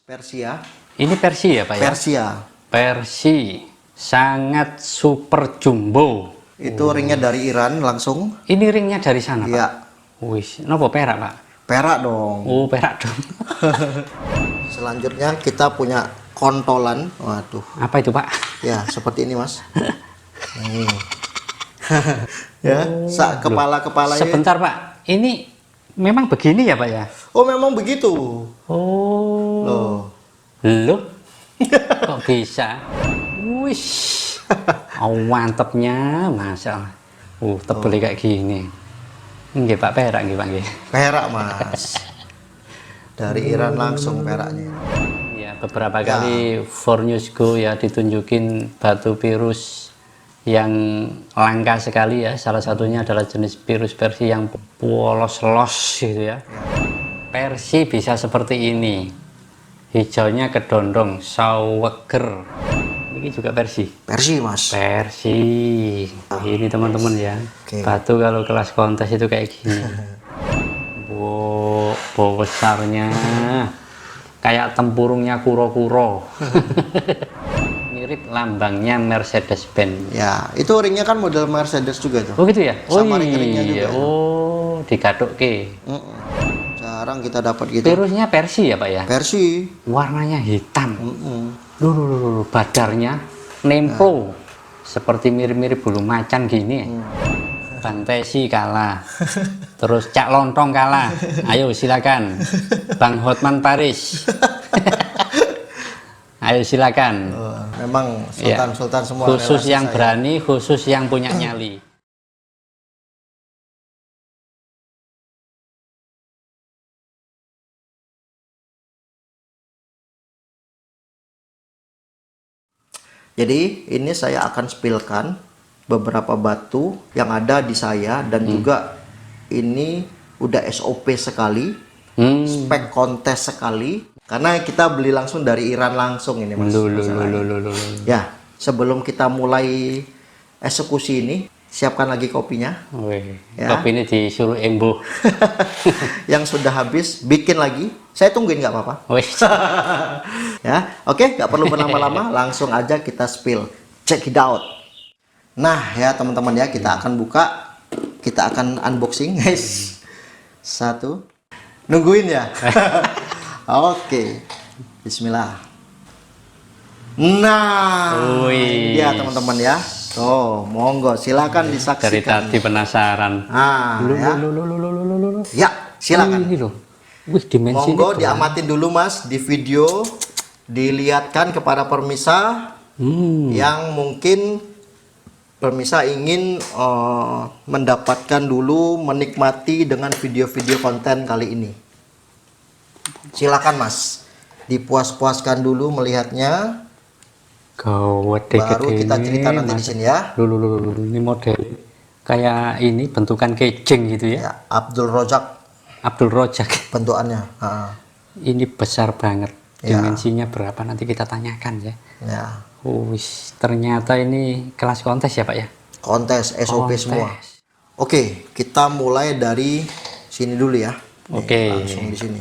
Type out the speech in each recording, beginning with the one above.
Persia. Ini Persi ya Pak ya? Persia. Persi. Sangat super jumbo. Itu ringnya dari Iran langsung. Ini ringnya dari sana Pak? Iya. Wis, nopo perak Pak? Perak dong. Oh perak dong. Selanjutnya kita punya kontolan. Waduh. Apa itu Pak? Ya seperti ini Mas. Nih. Ya, kepala-kepala ini. Sebentar Pak, ini memang begini ya Pak ya? Oh memang begitu. Oh. Loh. Loh? Kok bisa? Wish. Oh mantepnya, masalah. Tebel kayak gini. Nggih Pak, perak nggih Pak nggih. Perak Mas. Dari Iran langsung peraknya. Ya, beberapa kali For News Go ya ditunjukin batu virus yang langka sekali ya. Salah satunya adalah jenis virus Persi yang polos-los gitu ya. Persi bisa seperti ini. Hijaunya kedondong, saweger. Ini juga Persi. Persi Mas. Persi. Ini teman-teman ya. Oke. Batu kalau kelas kontes itu kayak gini. Wow, besarnya kayak tempurungnya kuro-kuro. Mirip lambangnya Mercedes-Benz. Ya, itu ringnya kan model Mercedes juga tuh. Oh gitu ya? Sama Oh ring-ringnya juga. Oh, digadukke. Jarang kita dapat gitu. Virusnya Persi ya Pak ya? Persi. Warnanya hitam. Loh, badarnya nempro. Seperti mirip-mirip bulu macan gini. Bang Tesi kalah. Terus Cak Lontong kalah. Ayo silakan. Bang Hotman Paris. Ayo silakan. Memang Ya. sultan-sultan semua. Khusus relasi yang saya. berani, khusus yang punya nyali. Jadi ini saya akan spillkan beberapa batu yang ada di saya dan juga ini udah SOP sekali, spek kontes sekali karena kita beli langsung dari Iran langsung ini Mas. Loh. Ya, sebelum kita mulai eksekusi ini, siapkan lagi kopinya. Wih, Ya. kopi ini disuruh embuh. Yang sudah habis bikin lagi. Saya tungguin nggak apa-apa. Wih, Ya, oke, nggak perlu berlama-lama, langsung aja kita spill. Check it out. Nah, ya teman-teman ya, kita akan buka, kita akan unboxing, guys. Satu, nungguin ya. Oke, Bismillah. Nah, Wih. ini dia teman-teman ya. Tuh, monggo, silakan dari disaksikan. tadi penasaran. Nah, ya, Loh. ya, silakan. Ini loh. Wih, dimensi Monggo diamatin dulu Mas di video, dilihatkan kepada permisa yang mungkin permisa ingin mendapatkan dulu, menikmati dengan video-video konten kali ini. Silakan Mas, dipuas-puaskan dulu melihatnya. Gawat Baru kita cerita nanti di sini ya. Loh, ini model kayak ini bentukan kejeng gitu ya. Ya, Abdul Rojak Abdul Rojak. bentukannya. Ini besar banget. Ya. Dimensinya berapa nanti kita tanyakan ya. Ya, Wis, ternyata ini kelas kontes ya Pak ya? kontes SOP Kontes. semua. Oke, kita mulai dari sini dulu ya. Nih, Oke. langsung di sini.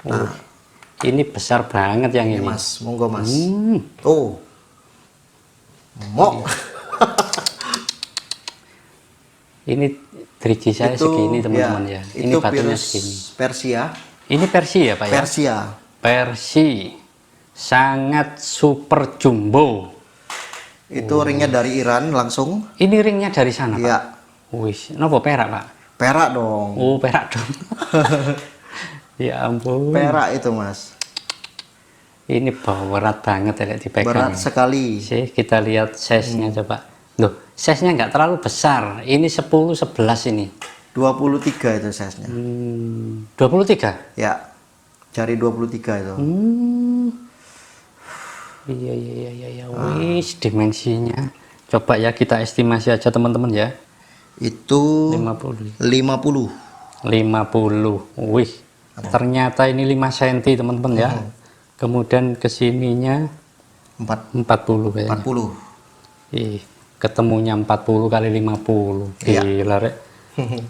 Nah, Ini besar banget yang ini ini. Mas, monggo Mas. Hmm. Tuh. Mok. Ini 3G saya segini teman-teman ya. Ini itu batunya virus segini. Persia. Ini Persi ya Pak ya? Persia. Persi. Sangat super jumbo. Itu ringnya dari Iran langsung. Ini ringnya dari sana Pak? Iya. Wis, nopo perak Pak? Perak dong. Oh perak dong. Ya ampun. Perak itu Mas. Ini berat banget ya dipegang. Berat sekali. Sih, kita lihat size-nya coba. Loh, size-nya nggak terlalu besar. Ini 10-11 ini. 23 itu size-nya. 23? Ya. Jari 23 itu. Iya. Wis, dimensinya. Coba ya kita estimasi aja teman-teman ya. Itu 50. 50. 50. Wih. Ternyata ini 5 cm teman-teman ya. Kemudian kesininya 40 kayaknya. 40. Ih, ketemunya 40 kali 50. Iya. Gila rek.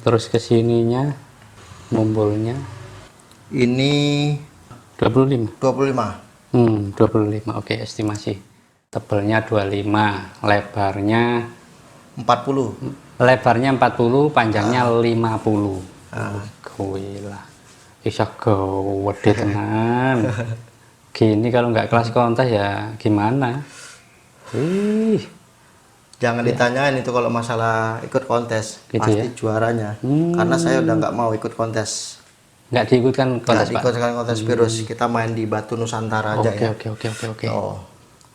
Terus kesininya mumbulnya Ini 25. 25. 25. Oke, estimasi. Tebelnya 25, lebarnya 40. lebarnya 40, panjangnya 50. Gila. Bisa gede tenan. Gini kalau nggak kelas kontes ya gimana? Ih, Jangan ditanyain itu kalau masalah ikut kontes, Gitu pasti ya? juaranya. Karena saya udah nggak mau ikut kontes. nggak diikutkan Nggak kontes, Pak? diikutkan kontes virus. Kita main di Batu Nusantara aja Oke, ya. oke. Oh,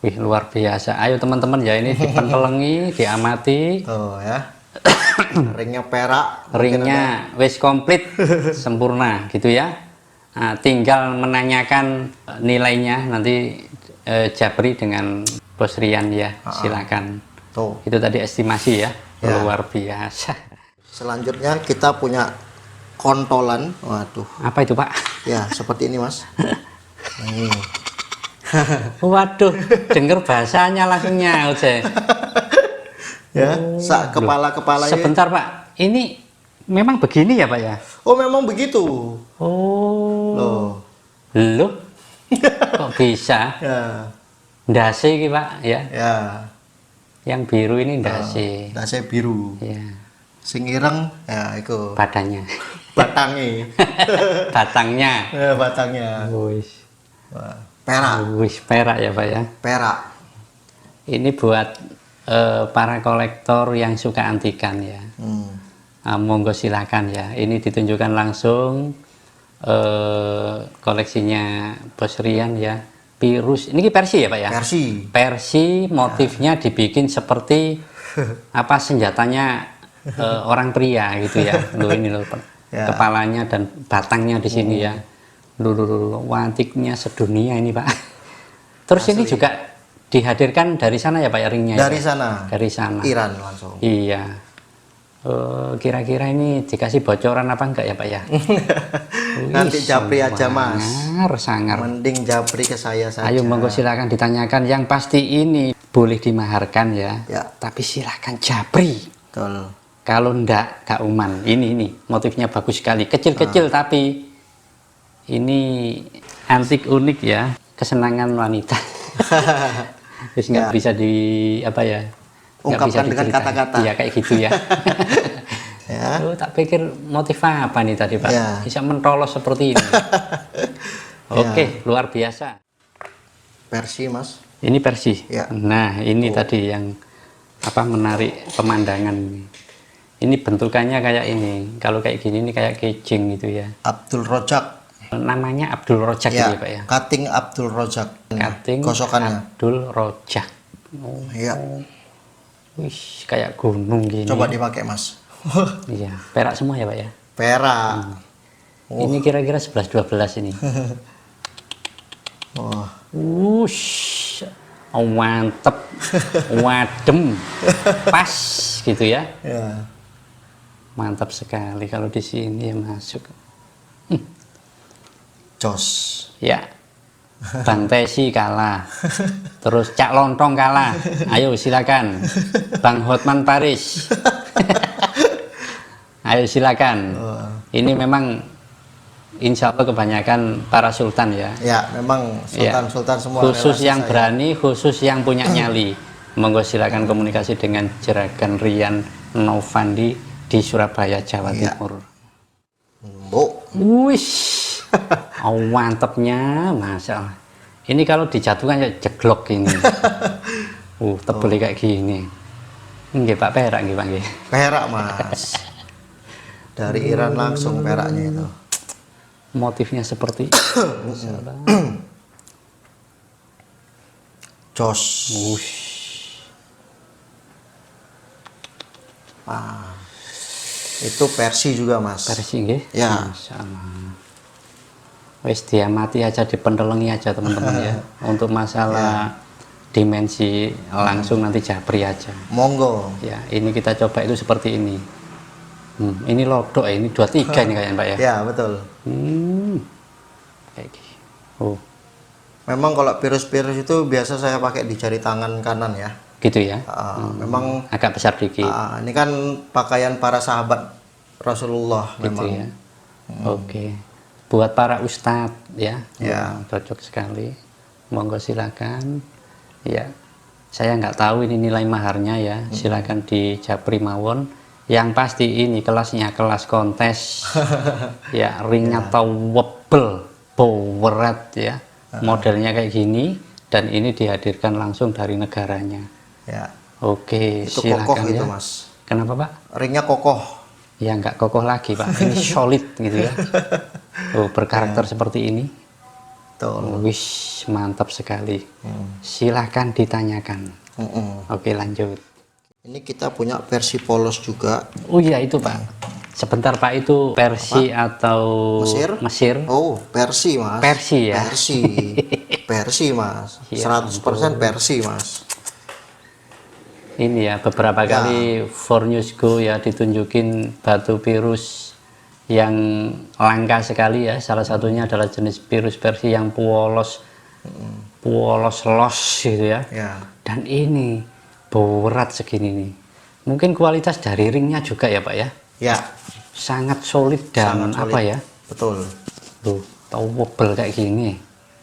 Wih, luar biasa. Ayo teman-teman ya, ini dipentelengi, diamati. tuh ya. Ringnya perak. mungkin Ringnya wis komplit, sempurna gitu ya. Nah, tinggal menanyakan nilainya nanti Japri dengan Bos Rian ya, silakan. Tuh. Itu tadi estimasi ya, Ya. luar biasa. Selanjutnya kita punya kontolan. Waduh. Apa itu, Pak? Ya, seperti ini, Mas. Nih. Waduh, denger bahasanya langsung nyaut saya. Ya, sak kepala-kepala ini. Sebentar, Pak. Ini memang begini ya, Pak ya? Oh, memang begitu. Oh. Loh. Loh. Kok bisa? Ya. Ndase iki, Pak ya. Ya. Yang biru ini ndase. Dase biru. Ya, Sing ireng ya iku badannya. batange. Batangnya. Ya, batangnya. Wis. Wah, perak. Wis perak ya, Pak ya. Perak. Ini buat para kolektor yang suka antikan ya. Monggo silakan ya. Ini ditunjukkan langsung koleksinya Bos Rian ya. Virus. Ini Persi ya, Pak ya? Persi. Persi, motifnya dibikin seperti apa senjatanya orang pria gitu ya. Loh ini loh, Ya. kepalanya dan batangnya di sini ya. Loh, antiknya sedunia ini, Pak. Terus ini juga dihadirkan dari sana ya, Pak ya, ringnya? Dari ya? sana. Dari sana. Iran langsung. Iya. Kira-kira ini dikasih bocoran apa enggak ya, Pak ya? Nanti Japri aja, Mas. Sangar. Mending Japri ke saya saja. Ayo monggo silakan ditanyakan. Yang pasti ini boleh dimaharkan ya. Ya. Tapi silakan Japri. Betul. Kalau ndak Kak Uman. Ini motifnya bagus sekali. Kecil-kecil tapi ini antik unik ya. Kesenangan wanita. Terus nggak bisa di apa ya? Nggak bisa Ungkapkan dengan diceritain. kata-kata. Iya kayak gitu ya. Ya. Oh, tak pikir motif apa nih tadi, Pak? Ya. Bisa mentolos seperti ini. Oke, luar biasa. Persi, Mas. Ini Persi. Ya. Nah, ini tadi yang apa menarik pemandangan. Ini bentukannya kayak ini. Kalau kayak gini ini kayak kejing gitu ya. Abdul Rojak. Namanya Abdul Rojak Ya. gitu, Pak ya. Cutting Abdul Rojak. Cutting Gosokannya. Abdul Rojak. Oh, Iya. wih, kayak gunung gini. Coba dipakai, Mas. Iya, perak semua ya, Pak ya. Perak. Ini kira-kira 11-12 ini. Wah. Wush, mantep, wadem, pas gitu ya. Ya. Mantap sekali kalau di sini ya masuk. Jos. Ya, Bang Tesi kalah, terus Cak Lontong kalah. Ayo silakan, Bang Hotman Paris. Ayo silakan. Ini memang insya Allah kebanyakan para sultan ya. Ya, memang Ya. sultan-sultan semua. Khusus relasi yang saya. berani, khusus yang punya nyali. Monggo silakan komunikasi dengan Juragan Rian Novandi di Surabaya, Jawa Iya. Timur. Bu. Wish, mantepnya, masalah. Ini kalau dijatuhkan ya jeglok ini. Tebel kayak gini. Nggih Pak, perak nggih Pak nggih. Perak, Mas. Dari Iran langsung peraknya itu. Motifnya seperti Jos. Wush. Itu Persi juga, Mas. Persi nggih. Ya. Masya Allah. Wis diamati aja, dipendelengi aja teman-teman ya. Untuk masalah dimensi langsung nanti Japri aja. Monggo. Ya, ini kita coba itu seperti ini. Ini lodok ya, ini 23 ini kayaknya Pak ya. Ya, betul. Kayak gini. Oh, Memang kalau virus-virus itu biasa saya pakai di jari tangan kanan ya. gitu ya. Memang Agak besar dikit ini kan pakaian para sahabat Rasulullah gitu memang. ya. Oke. buat para ustadz ya. Ya. Cocok sekali. Monggo silakan. Ya. Saya nggak tahu ini nilai maharnya ya. Silakan di japri mawon. Yang pasti ini kelasnya kelas kontes. Ya, ringnya towable, berat ya. Modelnya kayak gini dan ini dihadirkan langsung dari negaranya. Ya. Oke, Itu silakan kokoh ya. itu, Mas. Kenapa, Pak? Ringnya kokoh. Ya nggak kokoh lagi, Pak. Ini solid gitu ya. Oh, berkarakter seperti ini. Tuh. Wish, mantap sekali. Silahkan ditanyakan. Oke, lanjut. Ini kita punya versi polos juga. Oh iya itu, Pak. Sebentar, Pak, itu Persi atau Mesir? Mesir? Oh, Persi, Mas. Persi ya? Persi. Persi, Mas. Ya 100% Persi, Mas. Ini ya beberapa kali For News Go ya ditunjukin batu virus yang langka sekali ya. Salah satunya adalah jenis virus Persi yang polos los gitu ya. Ya. Dan ini berat segini nih. Mungkin kualitas dari ringnya juga ya, Pak ya. Ya. Sangat solid dan Sangat solid. apa ya? Betul. Tuh, towable kayak gini.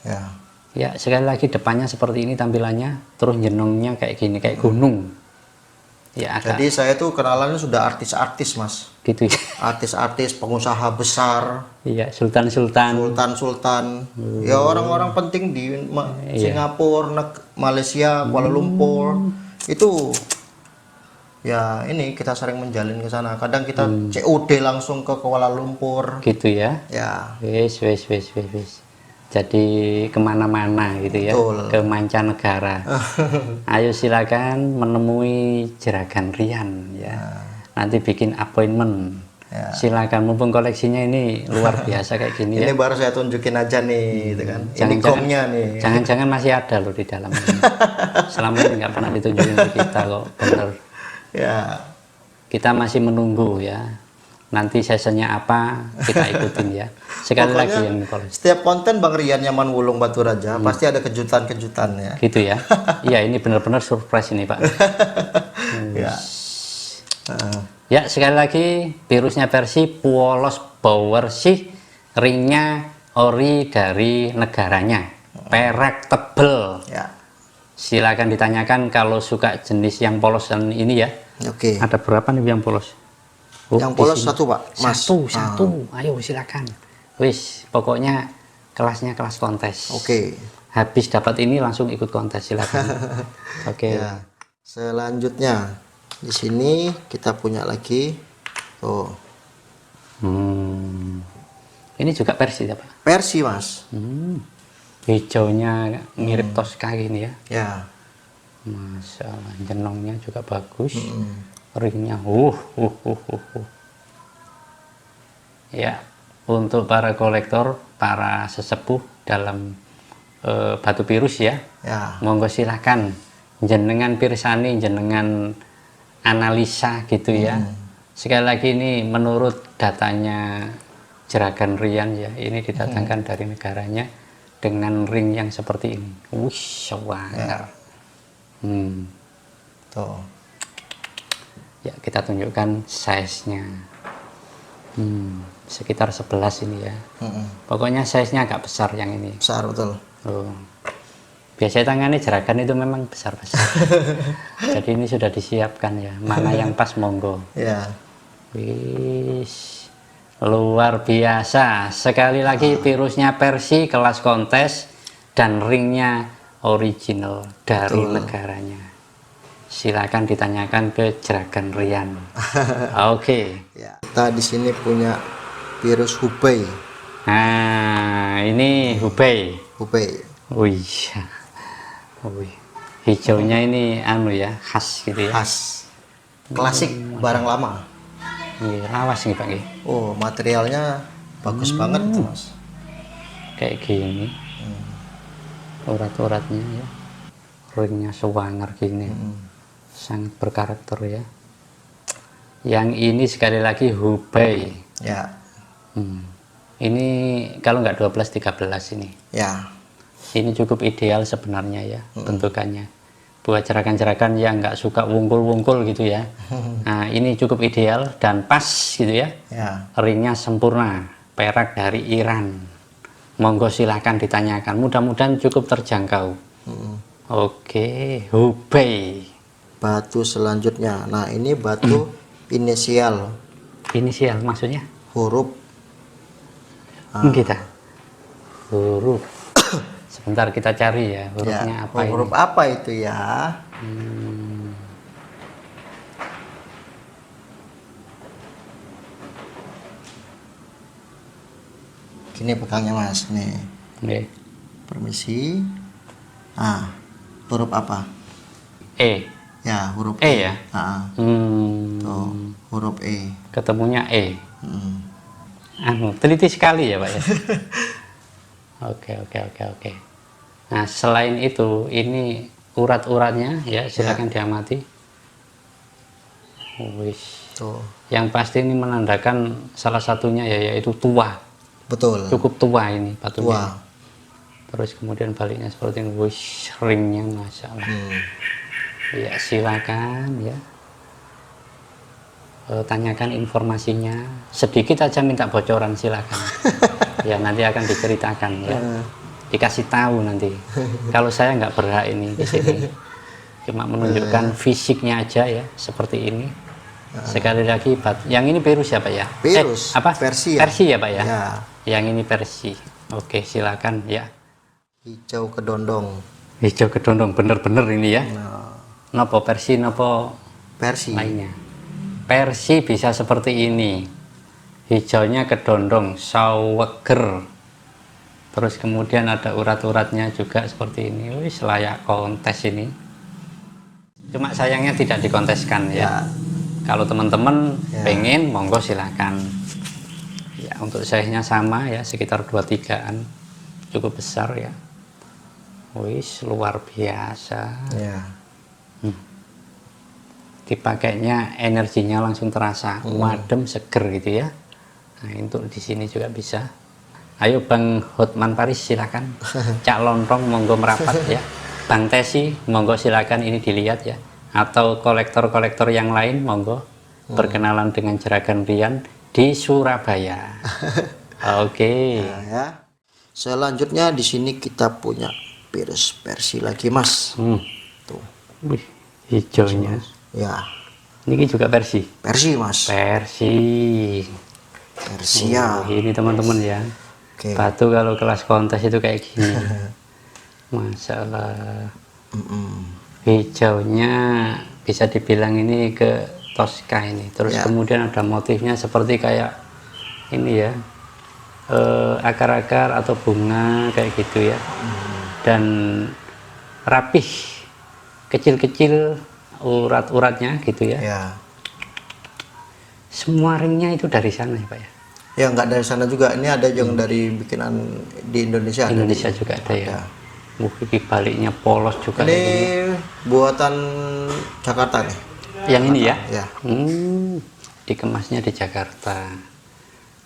Ya. Ya, sekali lagi depannya seperti ini tampilannya, terus jenongnya kayak gini, kayak gunung. Ya, agak Jadi saya tuh kenalannya sudah artis-artis, Mas. gitu ya. Artis-artis, pengusaha besar, Iya, sultan-sultan. sultan-sultan. Ya orang-orang penting di Singapura, Malaysia, Kuala Lumpur. Itu ya ini kita sering menjalin ke sana. Kadang kita COD langsung ke Kuala Lumpur. Gitu ya. Ya. Wis. Jadi kemana-mana gitu ya, Betul. ke mancanegara. Ayo silakan menemui Juragan Rian ya. Nanti bikin appointment. Ya. Silakan, mumpung koleksinya ini luar biasa kayak gini ya. Ini baru saya tunjukin aja nih, gitu kan. Ini Jangan-jangan- gongnya nih. Jangan-jangan masih ada loh di dalam ini. Selama ini nggak pernah ditunjukin ke kita kok, bener. Ya. Kita masih menunggu ya. Nanti sessionnya apa kita ikutin ya. Sekali Pokoknya lagi yang koleksi. setiap konten Bang Rian Nyaman Wulung Batu Raja pasti ada kejutan-kejutan ya. Gitu ya. Iya, ini benar-benar surprise ini, Pak. Ya. Ya, sekali lagi virusnya Persi polos bersih, ringnya ori dari negaranya. Perak tebel. Ya. Silakan ditanyakan kalau suka jenis yang polosan ini ya. Oke. Ada berapa nih yang polos? Oh, Yang di polos sini. satu, Pak. Mas. Satu. Ayo silakan. Wis, pokoknya kelasnya kelas kontes. Oke. Habis dapat ini langsung ikut kontes, silakan. Oke. Ya. Selanjutnya di sini kita punya lagi. Tuh. Ini juga Persi ya, Pak? Persi, Mas. Hijaunya mirip Tosca gini ya. Ya. Masya Allah, jenongnya juga bagus. Ringnya, Ya, untuk para kolektor, para sesepuh dalam batu virus ya, Ya. monggo silahkan jenengan pirsani, jenengan analisa gitu ya. Sekali lagi ini menurut datanya Juragan Rian ya, ini didatangkan dari negaranya dengan ring yang seperti ini. Wih, sewanger. Tuh. Ya, kita tunjukkan size-nya. Sekitar 11 ini ya. Pokoknya size-nya agak besar yang ini. Besar betul. Oh. Biasanya tangannya Juragan itu memang besar-besar. Jadi ini sudah disiapkan ya. Mana yang pas monggo. Ya. Wis. Luar biasa. Sekali lagi virusnya Persi kelas kontes dan ringnya original dari negaranya. Silakan ditanyakan ke Juragan Rian. Oke. Ya. Kita di sini punya virus Hubei. Nah, ini Hubei. Hubei. Wih. Wih. Hijaunya ini anu ya, khas gitu ya. Khas. Klasik, barang lama. Ini lawas nih Pak. Nggih. Oh, materialnya bagus banget, Mas. Kayak gini. Urat-uratnya ya. Ringnya sewanger gini. Sangat berkarakter ya. Yang ini sekali lagi Hubei. Ya. Ini kalau nggak 12-13 ini. Ya. Ini cukup ideal sebenarnya ya bentukannya. Buat jerakan-jerakan yang nggak suka wungkul-wungkul gitu ya. Nah, ini cukup ideal dan pas gitu ya. Ya. Ringnya sempurna. perak dari Iran. Monggo silakan ditanyakan. Mudah-mudahan cukup terjangkau. Oke, Hubei. Batu selanjutnya. Nah, ini batu inisial. Inisial maksudnya? Huruf. Kita. Huruf. Sebentar kita cari ya hurufnya Ya, apa ini. huruf apa itu ya? Gini pegangnya Mas, nih. Oke. Permisi. Ah, huruf apa? E. Ya, huruf E E. ya? Tuh, huruf E. Ketemunya E. Hmm. Teliti sekali ya Pak ya. Oke. Nah selain itu ini urat-uratnya ya silakan diamati. Wis. Tuh, Yang pasti ini menandakan salah satunya ya yaitu tua. betul. Cukup tua ini batunya. Tua. Terus kemudian baliknya seperti ini. Wis, ringnya masya Allah. Ya silakan ya. Tanyakan informasinya. Sedikit aja minta bocoran silakan. Ya nanti akan diceritakan ya. Dikasih tahu nanti. Kalau saya nggak berhak ini di sini. Cuma menunjukkan fisiknya aja ya seperti ini. Sekali lagi yang ini Perus ya Pak ya? Perus. Apa? Persia. Persia ya Pak ya? Ya. Yang ini Persi. Oke silakan ya. Hijau kedondong. Hijau kedondong bener-bener ini ya. Nah, Nopo Persi nopo Persi. lainnya. Persi bisa seperti ini. Hijaunya kedondong, saweger. Terus kemudian ada urat-uratnya juga seperti ini. Wih, layak kontes ini. Cuma sayangnya tidak dikonteskan ya. Kalau teman-teman pengen, monggo silakan. Ya, untuk size-nya sama ya, sekitar 23-an. Cukup besar ya. Wih, luar biasa. Ya. Dipakainya energinya langsung terasa, wadem seger gitu ya. Nah, untuk di sini juga bisa. Ayo Bang Hotman Paris silakan. Cak Lontong monggo merapat ya. Bang Tesi monggo silakan ini dilihat ya. Atau kolektor-kolektor yang lain monggo berkenalan dengan Jeragan Rian di Surabaya. Oke. Nah, ya. Selanjutnya di sini kita punya Pirus Persi lagi Mas. Tuh. Wih, hijaunya. Ya. Ini juga Persi. Persi Mas. Persi. Persia. Ini teman-teman ya. Oke. Batu kalau kelas kontes itu kayak gini. Masalah hijaunya bisa dibilang ini ke Tosca ini. Terus kemudian ada motifnya seperti kayak ini ya, akar-akar atau bunga kayak gitu ya. Dan rapih, kecil-kecil urat-uratnya gitu ya. Ya. Semua ringnya itu dari sana ya Pak ya. Ya nggak dari sana juga. Ini ada yang dari bikinan di Indonesia. Indonesia juga ada ya. Di baliknya polos juga. Ini buatan Jakarta nih. Yang ini ya? Ya. Dikemasnya di Jakarta.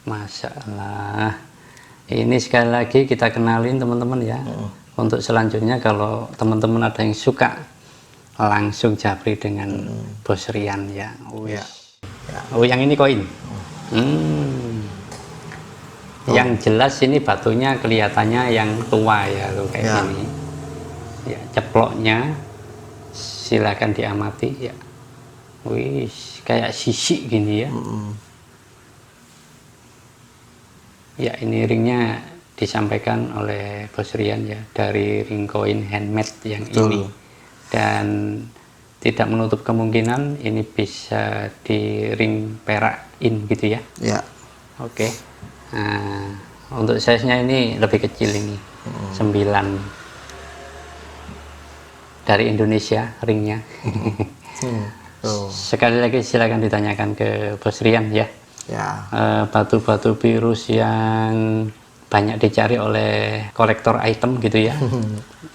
Masya Allah. Ini sekali lagi kita kenalin teman-teman ya. Untuk selanjutnya kalau teman-teman ada yang suka langsung japri dengan Bos Rian ya. Ya. Oh yang ini koin. Yang jelas ini batunya kelihatannya yang tua ya tuh kayak gini. Ya ceploknya silakan diamati ya. Wih kayak sisik gini ya. Ya ini ringnya disampaikan oleh Bos Rian ya dari ring koin handmade yang ini. Dan tidak menutup kemungkinan ini bisa di ring perakin gitu ya. Ya. Oke. Nah, untuk size-nya ini lebih kecil ini. 9 dari Indonesia ringnya. Sekali lagi silakan ditanyakan ke Bos Rian ya. Ya. Batu-batu Pirus yang banyak dicari oleh kolektor item gitu ya.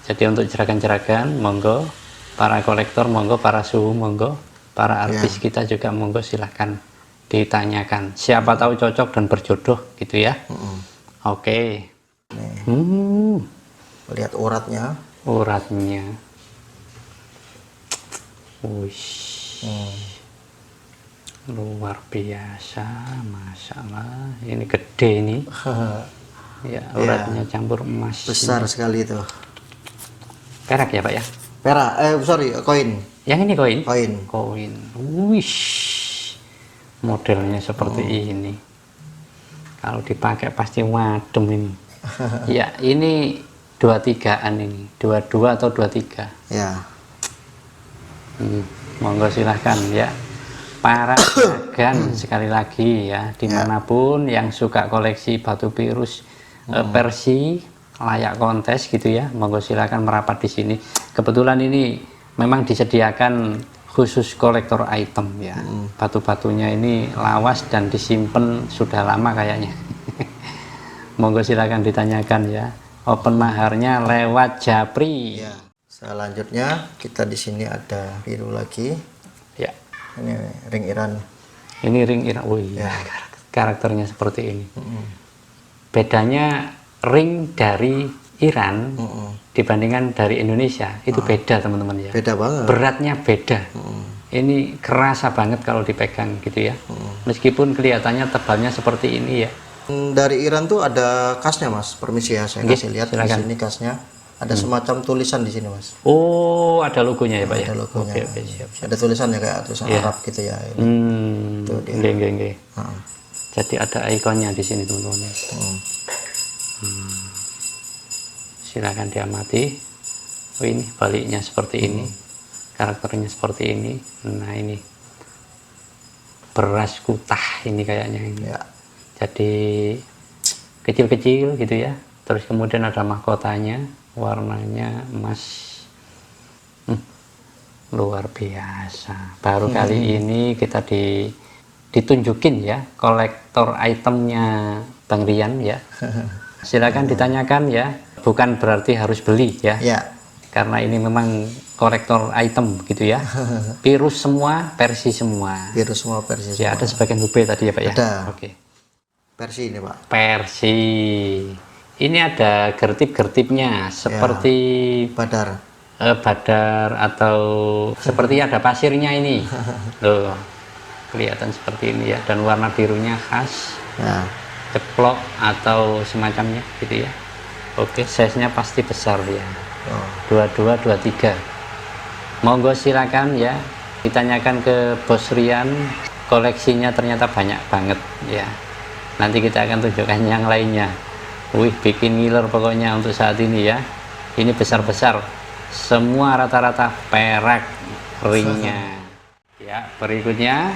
Jadi untuk jeragan-jeragan monggo, para kolektor monggo, para suhu monggo, para artis kita juga monggo silahkan ditanyakan. Siapa tahu cocok dan berjodoh gitu ya. Oke. Lihat uratnya. Uratnya. Wush. Luar biasa, masya Allah. Ini gede nih. Ya, uratnya campur emas. Besar sekali itu. Perak ya Pak ya? Perak, sorry, koin. Yang ini koin? Koin. Koin. Wish. Modelnya seperti ini. Kalau dipakai pasti wadem ini. Ya, ini 23-an ini. 22 atau 23. Ya. Monggo silahkan ya. Para pedagang sekali lagi ya, dimanapun yang suka koleksi batu pirus Persi layak kontes gitu ya, monggo silakan merapat di sini. Kebetulan ini memang disediakan khusus kolektor item ya. Batu-batunya ini lawas dan disimpan sudah lama kayaknya. Monggo silakan ditanyakan ya. Open maharnya lewat Japri. Ya. Selanjutnya kita di sini ada biru lagi. Ya. Ini ring Iran. Ini ring Iran. Wih, Ya. Karakternya seperti ini. Bedanya ring dari Iran dibandingkan dari Indonesia itu beda teman-teman ya. Beda banget. Beratnya beda. Ini kerasa banget kalau dipegang gitu ya. Meskipun kelihatannya tebalnya seperti ini ya. Dari Iran tuh ada kasnya mas. Permisi ya, saya kasih lihat di silakan. sini kasnya. Ada semacam tulisan di sini mas. Oh, ada logonya ya Pak ya. Ada logonya. Oke, siap. Ada tulisannya kayak tulisan Arab gitu ya. Ini. Tuh dia. Nggih. Jadi ada ikonnya di sini teman-teman. Silakan diamati. Oh ini baliknya seperti ini, karakternya seperti ini. Nah ini beras kutah ini kayaknya ini. Ya. Jadi kecil-kecil gitu ya. Terus kemudian ada mahkotanya, warnanya emas. Luar biasa. Baru kali ini kita ditunjukin ya kolektor itemnya Bang Rian ya. Silakan ditanyakan ya. Bukan berarti harus beli ya. Ya. Karena ini memang kolektor item gitu ya. Virus semua, Persi semua. Biru semua Persi. Ya, semua. ada sebagian hube tadi ya Pak ya. Ada. Oke. Persi ini pak. Persi. Ini ada gertip-gertipnya seperti Badar. badar atau seperti ada pasirnya ini. Loh. Kelihatan seperti ini ya, dan warna birunya khas. Ya. Ceplok atau semacamnya gitu ya. Oke, size-nya pasti besar ya. 22, 23. Monggo silakan ya. Ditanyakan ke Bos Rian, koleksinya ternyata banyak banget ya. Nanti kita akan tunjukkan yang lainnya. Wih, bikin ngiler pokoknya untuk saat ini ya. Ini besar-besar. Semua rata-rata perak ringnya. Ya, berikutnya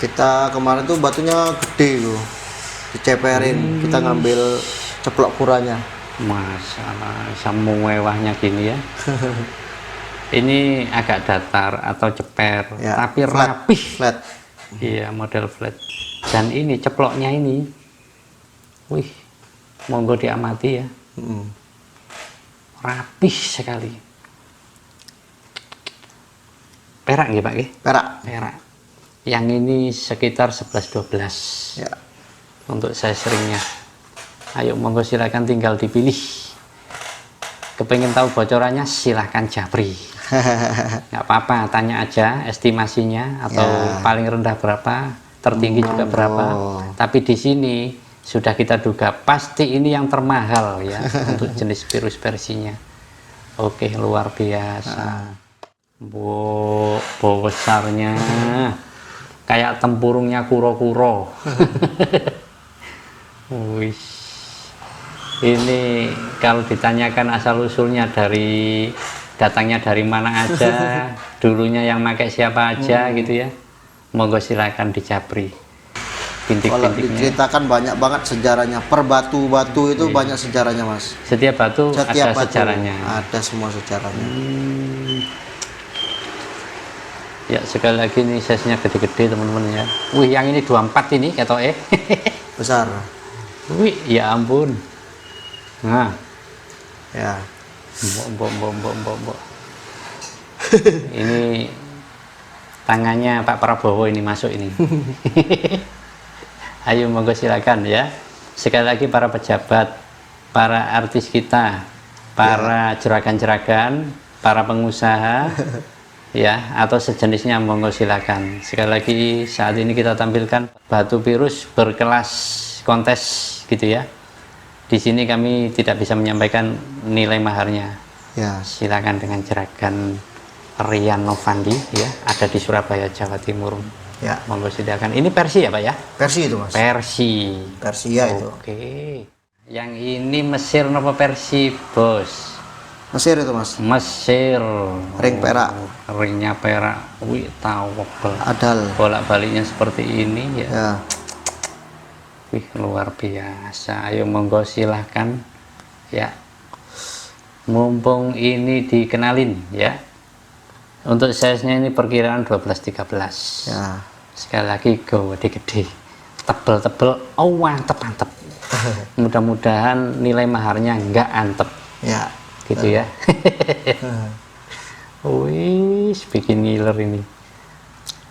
Kita kemarin tuh batunya gede loh. Diceperin. Kita ngambil ceplok kuranya. masalah sama mewahnya gini ya. Ini agak datar atau ceper, Ya, tapi flat, rapih. Flat. Iya, model flat. Dan ini ceploknya ini, wih, monggo diamati ya, rapih sekali. Perak nggih Pak nggih? Perak. Perak. Yang ini sekitar 11-12 Ya. untuk size ringnya. Ayo monggo silakan tinggal dipilih. Kepengen tahu bocorannya silahkan Japri. Nggak apa-apa, tanya aja estimasinya atau paling rendah berapa, tertinggi juga berapa. Tapi di sini sudah kita duga pasti ini yang termahal ya untuk jenis virus Persinya. Oke, luar biasa. Bo besarnya kayak tempurungnya kuro-kuro. Wih. Ini kalau ditanyakan asal usulnya dari datangnya dari mana aja, dulunya yang pakai siapa aja gitu ya, monggo silakan di Japri. Kalau Bintik-bintiknya. diceritakan banyak banget sejarahnya. Per batu-batu itu banyak sejarahnya mas. Setiap batu Setiap ada batu sejarahnya. ada semua sejarahnya. Ya sekali lagi nih size-nya gede-gede teman-teman ya. Wih yang ini 24 ini ketoke. Besar. Wih ya ampun. Nah. Ya. Mbok. Ini tangannya Pak Prabowo ini masuk ini. Ayo monggo silakan ya. Sekali lagi para pejabat, para artis kita, para juragan-juragan, para pengusaha, ya atau sejenisnya monggo silakan. Sekali lagi saat ini kita tampilkan batu virus berkelas kontes gitu ya. Di sini kami tidak bisa menyampaikan nilai maharnya. Ya. Silakan dengan jeragan Rian Novandi ya, ada di Surabaya, Jawa Timur. Ya. Monggo silakan. Ini Persi ya Pak ya? Persi itu Mas. Persi. Persia itu. Oke. Yang ini Mesir napa Persi, Bos? Mesir itu Mas. Mesir. Ring perak. Ringnya perak. Wih, tawabel. Adal. Bolak-baliknya seperti ini ya. Ya. Wih, luar biasa. Ayo monggo silahkan ya. Mumpung ini dikenalin ya. Untuk size-nya ini perkiraan 12-13. Ya. Sekali lagi gede-gede. Tebel-tebel, oh mantep-mantep. Mudah-mudahan nilai maharnya enggak antep. Ya. Gitu ya. Wih, bikin ngiler ini.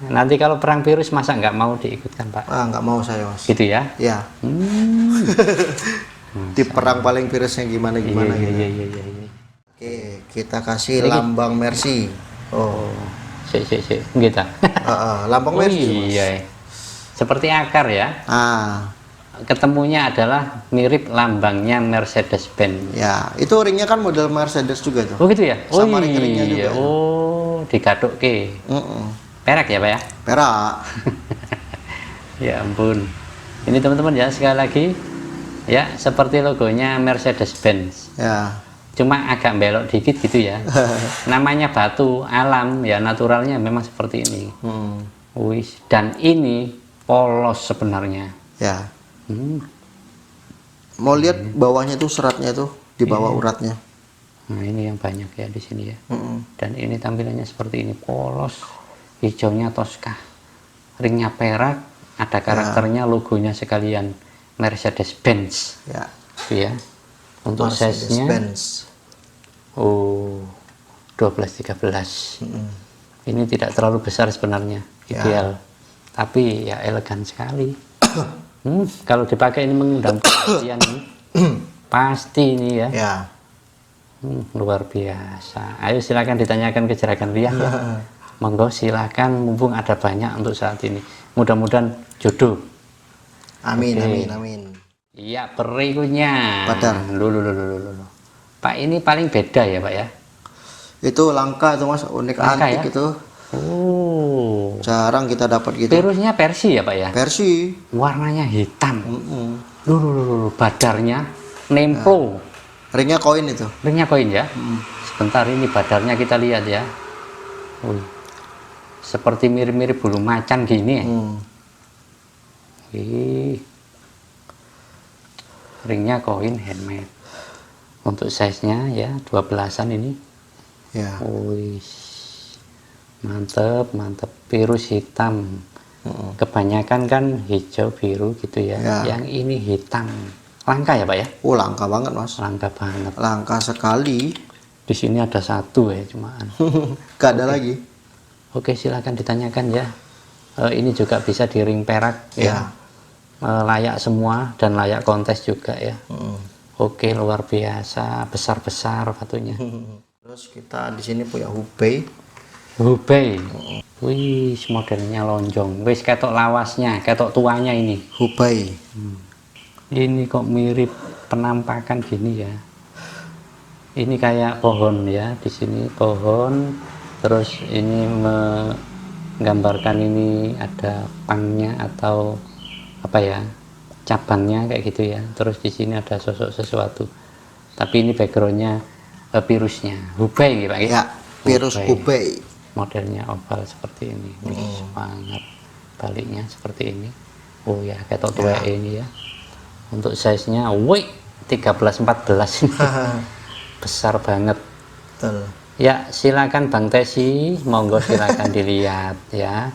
Nanti kalau perang virus masa nggak mau diikutkan Pak? Ah, nggak mau saya Mas. Gitu ya? Ya. Di perang paling virusnya gimana gitu. Iya. Oke, kita kasih lambang Mercy. Oh. Si. Gitu. Lambang Oh Mercy. Mas. iya. Seperti akar ya. Ketemunya adalah mirip lambangnya Mercedes-Benz. Ya, itu ringnya kan model Mercedes juga tuh. Oh gitu ya? Sama ring-ringnya juga. Oh, digaduk ke. Perak ya Pak ya? Perak. Ya ampun. Ini teman-teman ya, sekali lagi ya seperti logonya Mercedes-Benz. Ya. Cuma agak belok dikit gitu ya. Namanya batu alam ya, naturalnya memang seperti ini. Wih, dan ini polos sebenarnya. Ya. Mau lihat bawahnya tuh seratnya tuh di bawah uratnya. Nah ini yang banyak ya di sini ya. Dan ini tampilannya seperti ini, polos, hijaunya Tosca, ringnya perak, ada karakternya, logonya sekalian Mercedes-Benz. Ya. Itu ya. Untuk size-nya, oh 12-13. Ini tidak terlalu besar sebenarnya, ideal. Tapi ya elegan sekali. Kalau dipakai ini mengundang perhatian ini. Pasti ini ya. Ya. Luar biasa. Ayo silakan ditanyakan ke Jeragan Rian ya. Monggo silakan, mumpung ada banyak untuk saat ini. Mudah-mudahan jodoh. Amin, Oke. amin. Iya, berikutnya. Badar. Loh. Pak, ini paling beda ya Pak ya? Itu langka itu Mas, unik Langka antik ya? itu. Oh. Jarang kita dapat gitu. Virusnya Persi ya Pak ya? Persi. Warnanya hitam. Loh. Badarnya nemplo. Ringnya koin itu. Ringnya koin ya? Sebentar, ini badarnya kita lihat ya. Wih. Seperti mirip-mirip bulu macan gini ya. Ringnya koin handmade. Untuk size-nya ya 12-an ini. Ya. Wih. Mantep. Virus hitam. Kebanyakan kan hijau biru gitu ya. Yang ini hitam. Langka ya Pak ya? Oh, langka banget Mas. Langka banget. Langka sekali. Di sini ada satu ya cuman. Gak ada lagi. Oke, silakan ditanyakan ya. Ini juga bisa di ring perak ya. Layak semua dan layak kontes juga ya. Oke, luar biasa, besar batunya. Terus kita di sini punya Hubei. Wih, modelnya lonjong. Wis ketok lawasnya, ketok tuanya ini. Hubei. Ini kok mirip penampakan gini ya. Ini kayak pohon ya, di sini pohon. Terus ini menggambarkan ini ada pangnya atau apa ya, cabangnya kayak gitu ya. Terus di sini ada sosok sesuatu. Tapi ini backgroundnya virusnya. Hubei Pak Ya, virus Hubei. Modelnya oval seperti ini. Banget. Baliknya seperti ini. Oh ya, ketok tua ini ya. Untuk size-nya, wih, 13-14 ini. Besar banget. Betul. Ya, silakan Bang Tesi, monggo silakan dilihat ya.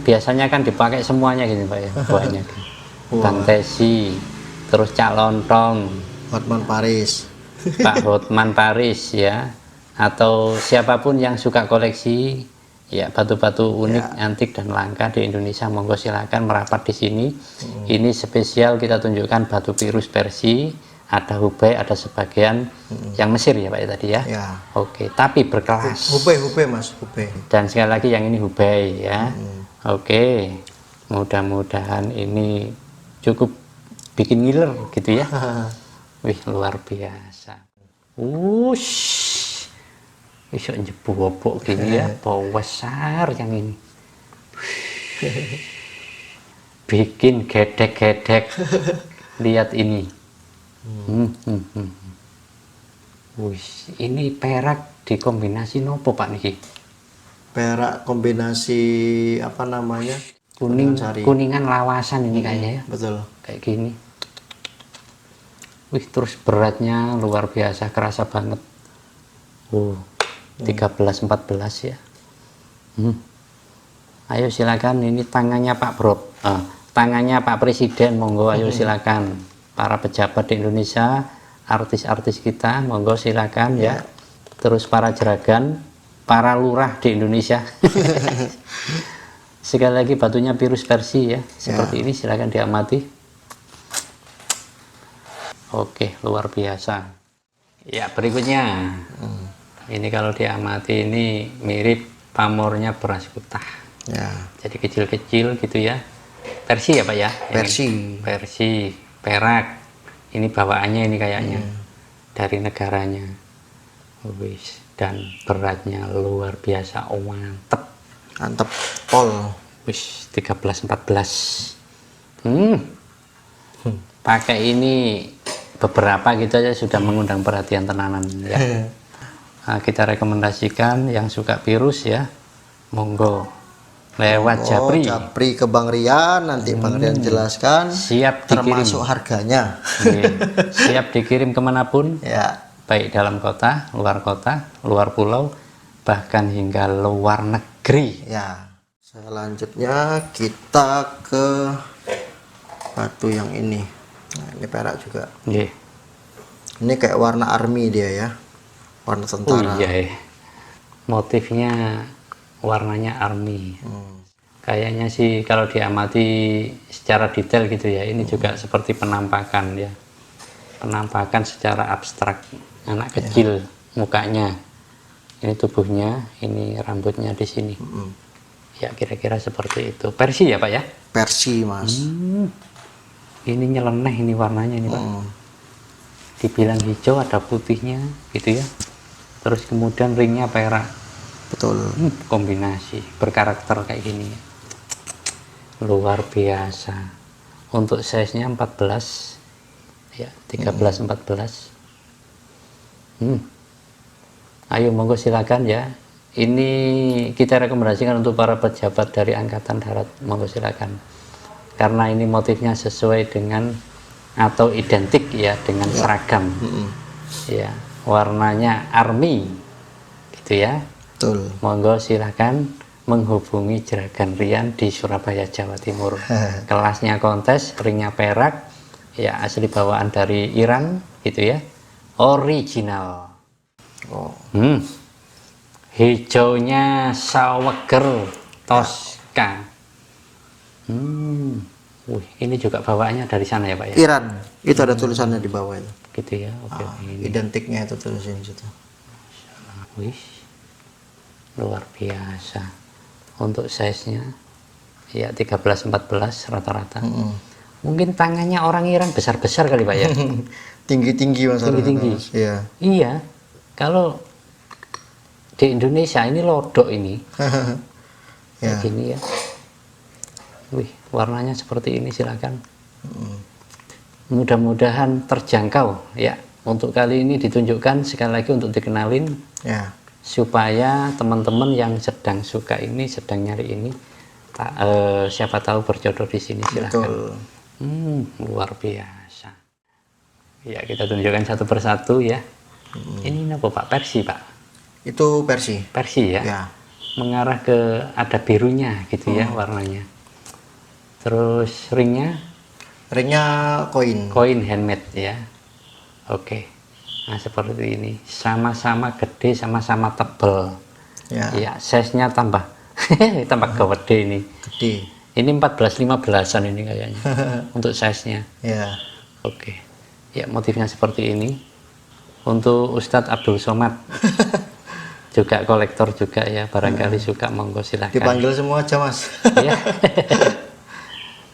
Biasanya kan dipakai semuanya gini Pak ya, banyak. Bang Tesi, terus Cak Lontong, Hotman Paris. Pak Hotman Paris ya, atau siapapun yang suka koleksi ya batu-batu unik, antik dan langka di Indonesia, monggo silakan merapat di sini. Ini spesial kita tunjukkan batu virus Persi Ada Hubei, ada sebagian yang Mesir ya Pak ya tadi ya. Ya. Oke, tapi berkelas. Hubei Mas, Hubei. Dan sekali lagi yang ini Hubei ya. Oke, mudah-mudahan ini cukup bikin ngiler gitu ya. Wih, luar biasa. Wush, bisa njebobok gini ya, bau besar yang ini. Bikin gedek-gedek. Lihat ini. Wih, ini perak dikombinasi nopo Pak niki? Perak kombinasi apa namanya? Kuning, Sari. kuningan lawasan ini kayaknya ya. Betul. Kayak gini. Wih, terus beratnya luar biasa, kerasa banget. 13-14 ya. Ayo silakan, ini tangannya Pak Bro. Tangannya Pak Presiden, monggo ayo silakan. Para pejabat di Indonesia, artis-artis kita, monggo silakan ya. Terus para jeragan, para lurah di Indonesia. Sekali lagi batunya Pirus Persi ya. Seperti ini silakan diamati. Oke, luar biasa. Ya, berikutnya. Ini kalau diamati ini mirip pamornya beras kutah. Ya. Jadi kecil-kecil gitu ya. Persi ya Pak ya? Persi. Persi, perak. Ini bawaannya ini kayaknya. Dari negaranya. Wis, dan beratnya luar biasa. Oh, mantep. Mantep. Pol. Wis, 13-14. Pakai ini beberapa gitu aja sudah mengundang perhatian tenanan ya. Nah, kita rekomendasikan yang suka virus ya, monggo lewat Japri. Japri ke Bang Rian, nanti Bang Rian jelaskan. Siap dikirim. Termasuk harganya. Siap dikirim kemanapun, Ya. baik dalam kota, luar pulau, bahkan hingga luar negeri. Ya. Selanjutnya kita ke batu yang ini. Nah, ini perak juga. Nggih. Ini kayak warna army dia ya. Warna tentara. Oh iya, motifnya warnanya army. Kayaknya sih kalau diamati secara detail gitu ya, ini juga seperti penampakan ya. Penampakan secara abstrak. Anak kecil mukanya. Ini tubuhnya, ini rambutnya di sini. Ya kira-kira seperti itu. Persi ya Pak ya? Persi Mas. Ini nyeleneh ini warnanya ini Pak. Dibilang hijau ada putihnya gitu ya. Terus kemudian ringnya perak. Betul. Kombinasi berkarakter kayak gini. Luar biasa. Untuk size-nya 14 ya, 13-14. Ayo monggo silakan ya. Ini kita rekomendasikan untuk para pejabat dari Angkatan Darat, monggo silakan. Karena ini motifnya sesuai dengan atau identik ya dengan seragam. Ya, warnanya army. Gitu ya. Betul. Monggo silakan menghubungi Jeragan Rian di Surabaya, Jawa Timur. Kelasnya kontes, ringnya perak, ya asli bawaan dari Iran gitu ya. Original. Hijaunya saweger Tosca. Wih, ini juga bawaannya dari sana ya Pak ya? Iran. Itu ada tulisannya di bawah itu. Gitu ya. Oke. Identiknya itu tulisan di situ. Wih, luar biasa. Untuk size-nya ya 13-14 rata-rata. Mungkin tangannya orang Iran besar-besar kali Pak ya? Tinggi-tinggi Mas. Tinggi-tinggi. Iya. Iya. Kalau di Indonesia ini lodok ini. Kayak gini ya. Wih, warnanya seperti ini silakan. Mudah-mudahan terjangkau ya. Untuk kali ini ditunjukkan sekali lagi untuk dikenalin Ya. supaya teman-teman yang sedang suka ini, sedang nyari ini, siapa tahu berjodoh di sini silakan. Betul. Luar biasa. Ya kita tunjukkan satu persatu ya. Ini apa Pak? Persi Pak? Itu Persi. Persi ya. Ya. Mengarah ke ada birunya gitu ya warnanya. Terus ringnya koin. koin handmade ya. Oke. Nah seperti ini, sama-sama gede, sama-sama tebel. Ya. Ya, size-nya tambah tambah gede ini. Gede. Ini 14-15an ini kayaknya untuk size-nya. Ya. Oke. Ya, motifnya seperti ini. Untuk Ustadz Abdul Somad. Juga kolektor juga ya, barangkali suka, monggo silahkan. Dipanggil semua aja Mas. Iya.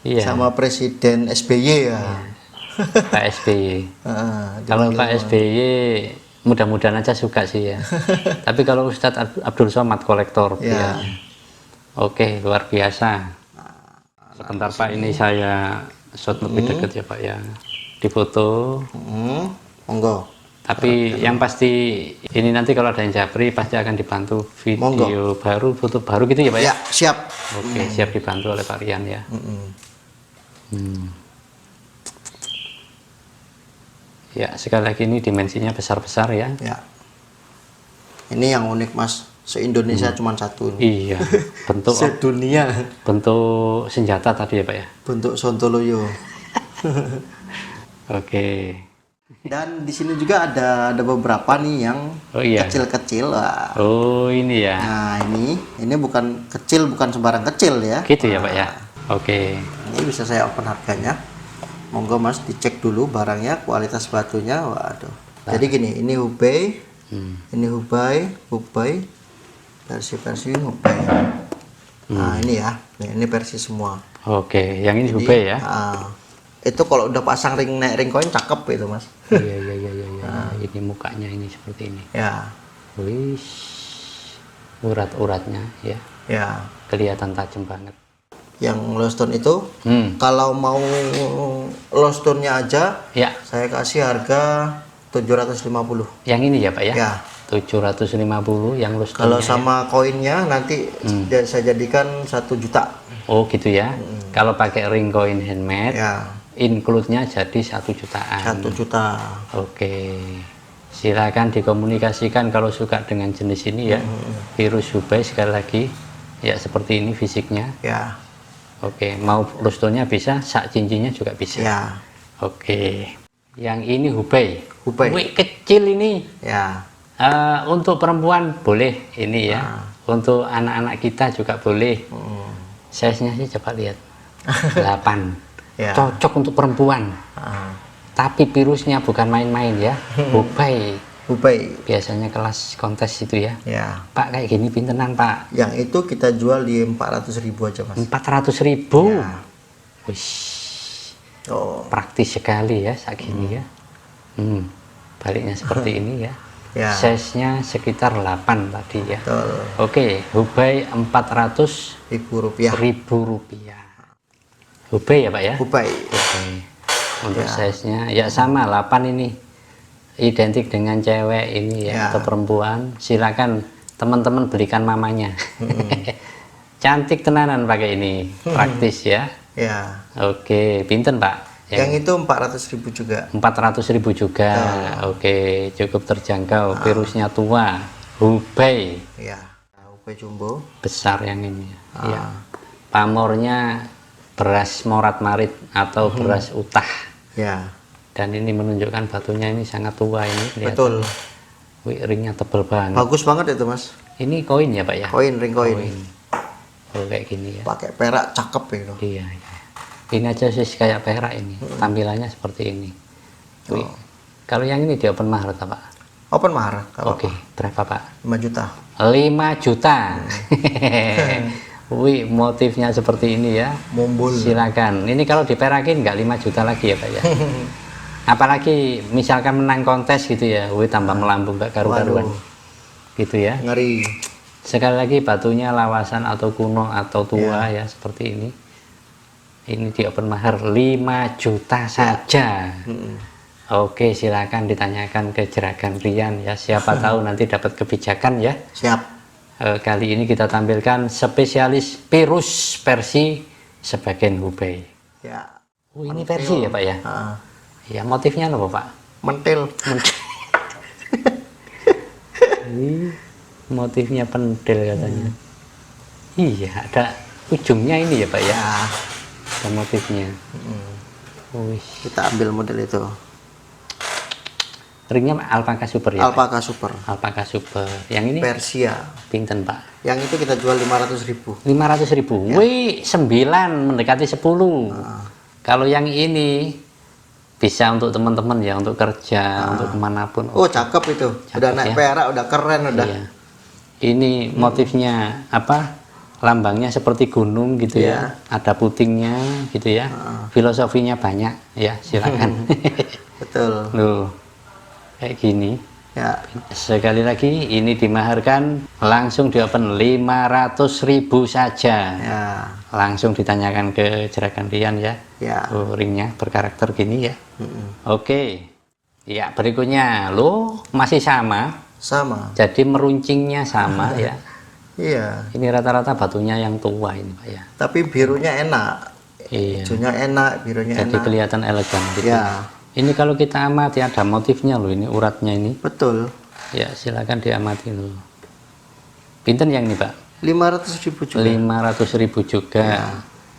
Iya. Sama Presiden SBY ya. Pak SBY. Kalau Pak SBY mudah-mudahan aja suka sih ya. Tapi kalau Ustadz Abdul Somad kolektor ya. Oke, luar biasa. Sebentar Pak, ini saya shot lebih dekat ya Pak ya. Difoto. Monggo. Tapi yang pasti ini nanti kalau ada yang japri pasti akan dibantu video baru, foto baru gitu ya Pak ya? Ya, siap. Oke, siap dibantu oleh Pak Rian ya. Ya, sekali lagi ini dimensinya besar-besar ya. Ya. Ini yang unik Mas, se-Indonesia cuma satu ini. Iya, bentuk sedunia. Bentuk senjata tadi ya Pak ya. Bentuk Sontoloyo. Oke. Dan di sini juga ada beberapa nih yang kecil-kecil. Oh, ini ya. Nah, ini bukan kecil, bukan sembarang kecil ya. Gitu ya Pak ya. Oke. Ini bisa saya open harganya. Monggo Mas dicek dulu barangnya, kualitas batunya. Waduh. Jadi gini, ini Hubei. Ini Hubei, versi Hubei. Nah, ini ya. Ini versi semua. Oke, yang ini Hubei ya. Itu kalau udah pasang ring koin cakep itu Mas. Iya. Ini mukanya ini seperti ini. Ya. Wih, urat-uratnya ya. Ya. Kelihatan tajam banget. Yang low stone itu, kalau mau low stone-nya aja, ya, saya kasih harga 750. Yang ini ya Pak ya? Ya. 750 yang low stone. Kalau sama koinnya nanti saya jadikan 1 juta. Oh gitu ya. Kalau pakai ring koin handmade, include-nya jadi 1 jutaan. 1 juta. Oke. Silakan dikomunikasikan kalau suka dengan jenis ini ya. Virus Hubei sekali lagi. Ya seperti ini fisiknya. Ya. Oke, mau lustonya bisa, sak cincinnya juga bisa. Ya. Oke. Yang ini Hubei. Hubei. Kecil ini. Ya. Untuk perempuan boleh ini ya. Untuk anak-anak kita juga boleh. Size-nya sih coba lihat. 8. Ya. Cocok untuk perempuan. Tapi virusnya bukan main-main ya. Hubei. Biasanya kelas kontes itu ya. Ya. Pak kayak gini pintenan Pak. Yang itu kita jual di 400.000 aja Mas. 400.000. Ya. Wih. Praktis sekali ya saat gini ya. Baliknya seperti ini ya. Ya. Size-nya sekitar 8 tadi ya. Betul. Oke, Hubei 400.000 rupiah. Hubei ya Pak ya? Hubei. Oke. Untuk size-nya ya sama 8 ini. Identik dengan cewek ini ya, atau perempuan. Silakan teman-teman belikan mamanya. Cantik tenanan pakai ini. Praktis ya. Ya. Oke, pinten Pak? Yang itu 400.000 juga. 400.000 juga. Oke, cukup terjangkau. Virusnya tua. Hubei. Ya. Hubei jumbo. Besar yang ini. Ya. Pamornya beras morat marit atau beras utah. Ya. Dan ini menunjukkan batunya ini sangat tua ini. Betul. Wih, ringnya tebal banget. Bagus banget itu Mas. Ini koin ya Pak ya? Ring koin. Oh kayak gini ya. Pakai perak cakep itu. Iya. Ini aja sih kayak perak ini. Tampilannya seperti ini. Wih. Kalau yang ini di open mahar Pak? Open mahar. Oke. Berapa Pak? 5 juta. 5 juta. Wih, motifnya seperti ini ya. Mumbul. Silakan. Ini kalau diperakin nggak 5 juta lagi ya Pak ya? Apalagi misalkan menang kontes gitu ya. Wih, tambah melambung nggak karu-karuan. Gitu ya. Ngeri. Sekali lagi batunya lawasan atau kuno atau tua ya seperti ini. Ini di open mahar 5 juta saja. Oke, silakan ditanyakan ke Juragan Rian ya. Siapa tahu nanti dapat kebijakan ya. Siap. Kali ini kita tampilkan spesialis virus versi sebagian Hubei. Ya. Oh, ini versi ya Pak ya? Ya, motifnya apa Pak? Mentil. Motifnya pentil katanya. Iya, ada ujungnya ini ya Pak ya? Ada motifnya. Kita ambil model itu. Ringnya Alpaka Super ya? Alpaka Super. Alpaka Super. Yang ini? Persia. Pinten Pak? Yang itu kita jual 500.000. 500.000. Ya. Wih, 9 mendekati 10. Kalau yang ini bisa untuk teman-teman ya, untuk kerja, untuk kemanapun. Oh, cakep itu. Udah naik ya. perak, udah keren udah. Iya. Ini motifnya apa? Lambangnya seperti gunung gitu ya. Ada putingnya gitu ya. Filosofinya banyak ya, silakan. Betul. Loh, kayak gini. Ya. Sekali lagi ini dimaharkan langsung di open 500.000 saja. Ya. Langsung ditanyakan ke Juragan Rian ya. Ya. Oh, ringnya berkarakter gini ya. Oke. Ya, berikutnya lo masih sama. Sama. Jadi meruncingnya sama ya. Iya. Ini rata-rata batunya yang tua ini Pak ya. Tapi birunya enak. Iya. Hijaunya enak, birunya Jadi enak. kelihatan elegan gitu. Ya. Ini kalau kita amati ada motifnya loh, ini uratnya ini. Betul. Ya, silakan diamati loh. Pinten yang ini Pak? 500.000 juga. 500.000 juga.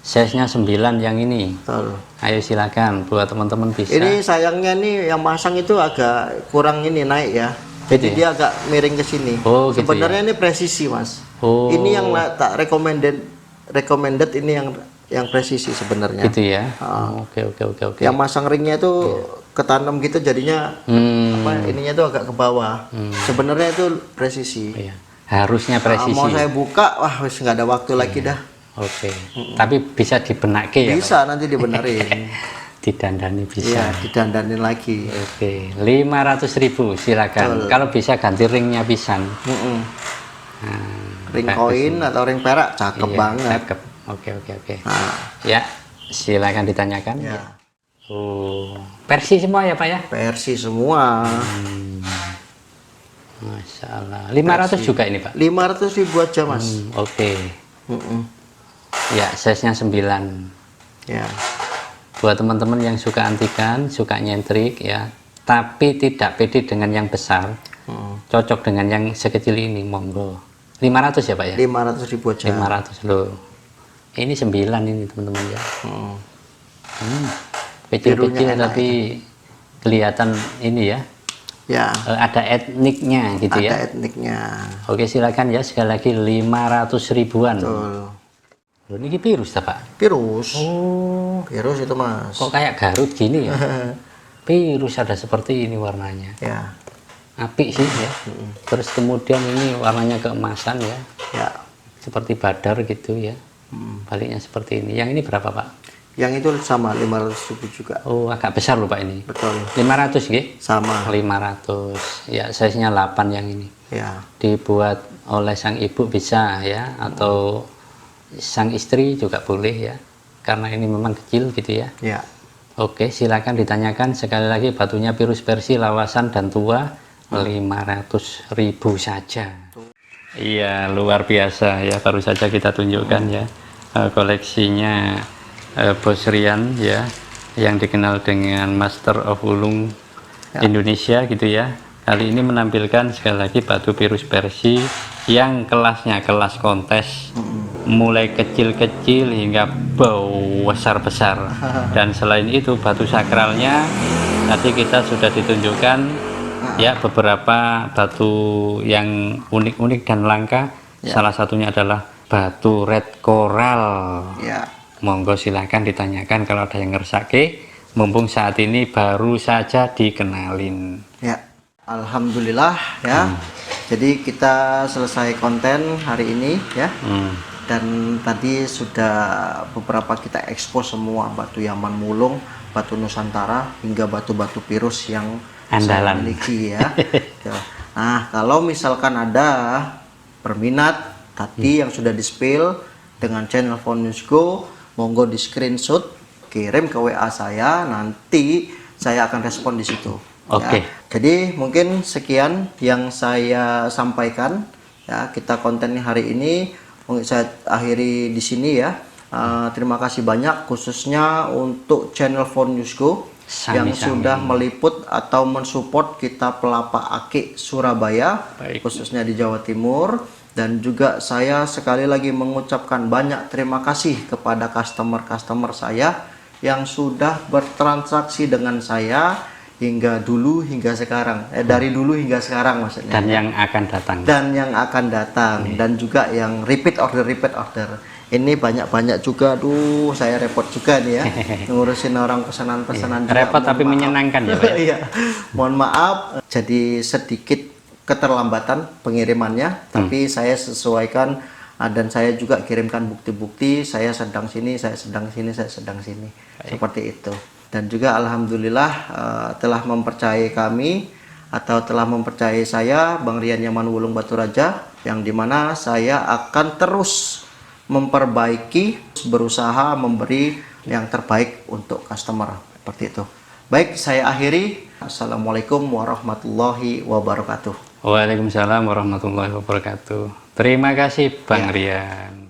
Size-nya 9 yang ini. Betul. Ayo silakan buat teman-teman bisa. Ini sayangnya nih yang masang itu agak kurang ini naik ya. Jadi Gitu ya? dia agak miring ke sini. Oh, gitu Sebenarnya ini presisi, Mas. Oh. Ini yang tak recommended ini yang presisi sebenarnya. Gitu ya. Oke. Yang masang ringnya itu ketanam gitu jadinya apa ininya tuh agak ke bawah. Sebenarnya itu presisi. Iya. Harusnya presisi. Mau saya buka, wah wis nggak ada waktu lagi dah. Oke. Tapi bisa dibenake ya. Bisa nanti dibenerin. Didandani bisa. Iya, didandanin lagi. Oke. 500.000 silakan. Kalau bisa ganti ringnya pisan. Ring koin atau ring perak cakep Iya, banget. cakep. Oke. Nah, Ya, silakan ditanyakan. ya. Oh, Persi semua ya Pak ya? Versi semua. Masya Allah. 500 juga ini Pak? 500.000 aja, Mas. Oke. Mm-mm. Ya, size-nya 9. Ya. Buat teman-teman yang suka antikan, suka nyentrik ya, tapi tidak pede dengan yang besar, cocok dengan yang sekecil ini, monggo. 500 ya Pak ya? 500.000 aja. 500 loh. Ini 9 ini teman-teman ya. Kecil-kecil Birunya enak tapi kelihatan ini ya. Ya. Ada etniknya gitu Ada ya. etniknya. Oke silakan ya, sekali lagi 500.000-an. Betul. Loh, ini virus ta Pak? Virus. Oh, Virus itu, Mas. kok kayak Garut gini ya? Virus ada seperti ini warnanya. Ya. Apik sih ya. Terus kemudian ini warnanya keemasan ya. Ya. Seperti badar gitu ya. Baliknya seperti ini. Yang ini berapa Pak? Yang itu sama 500.000 juga. Oh, agak besar loh Pak ini. Betul. 500 nggih? Sama. 500. Ya, size-nya 8 yang ini. Ya. Dibuat oleh sang ibu bisa ya, atau sang istri juga boleh ya. Karena ini memang kecil gitu ya. Ya. Oke, silakan ditanyakan sekali lagi batunya Pirus Persi lawasan dan tua 500.000 saja. Iya, luar biasa ya. Baru saja kita tunjukkan ya koleksinya Bos Rian ya, yang dikenal dengan Master of Wulung Indonesia gitu ya. Kali ini menampilkan sekali lagi batu Pirus Persi yang kelasnya kelas kontes, mulai kecil-kecil hingga besar-besar. Dan selain itu batu sakralnya tadi kita sudah ditunjukkan ya, beberapa batu yang unik-unik dan langka. Salah satunya adalah batu red coral. Ya. Monggo silahkan ditanyakan kalau ada yang ngersake, mumpung saat ini baru saja dikenalin. Ya. Alhamdulillah ya. Jadi kita selesai konten hari ini ya. Dan tadi sudah beberapa kita ekspos semua batu Yaman Mulung, batu Nusantara hingga batu-batu Pirus yang saya Andalan. miliki ya. Ya. Nah, kalau misalkan ada berminat tadi yang sudah di-spill dengan channel Phonius Go, monggo di screenshot, kirim ke WA saya, nanti saya akan respon di situ. Oke. Ya. Jadi mungkin sekian yang saya sampaikan ya, kita kontennya hari ini mungkin saya akhiri di sini ya. Terima kasih banyak khususnya untuk channel Phonius Go yang sudah meliput atau mensupport kita Pelapa Akik Surabaya. Baik. Khususnya di Jawa Timur. Dan juga saya sekali lagi mengucapkan banyak terima kasih kepada customer-customer saya yang sudah bertransaksi dengan saya hingga sekarang, dari dulu hingga sekarang maksudnya. Dan yang akan datang. Dan yang akan datang, dan juga yang repeat order. Ini banyak-banyak juga, aduh saya repot juga nih ya ngurusin orang pesanan-pesanan juga. Repot Mohon tapi maaf. menyenangkan ya Pak ya? Iya, mohon maaf jadi sedikit keterlambatan pengirimannya, tapi saya sesuaikan dan saya juga kirimkan bukti-bukti saya sedang sini, saya sedang sini, saya sedang sini. Seperti itu. Dan juga alhamdulillah telah mempercayai kami atau telah mempercayai saya, Bang Rian Yaman Wulung Baturaja, yang dimana saya akan terus memperbaiki, berusaha memberi yang terbaik untuk customer, seperti itu. Baik, saya akhiri. Assalamualaikum warahmatullahi wabarakatuh. Waalaikumsalam warahmatullahi wabarakatuh. Terima kasih Bang Rian.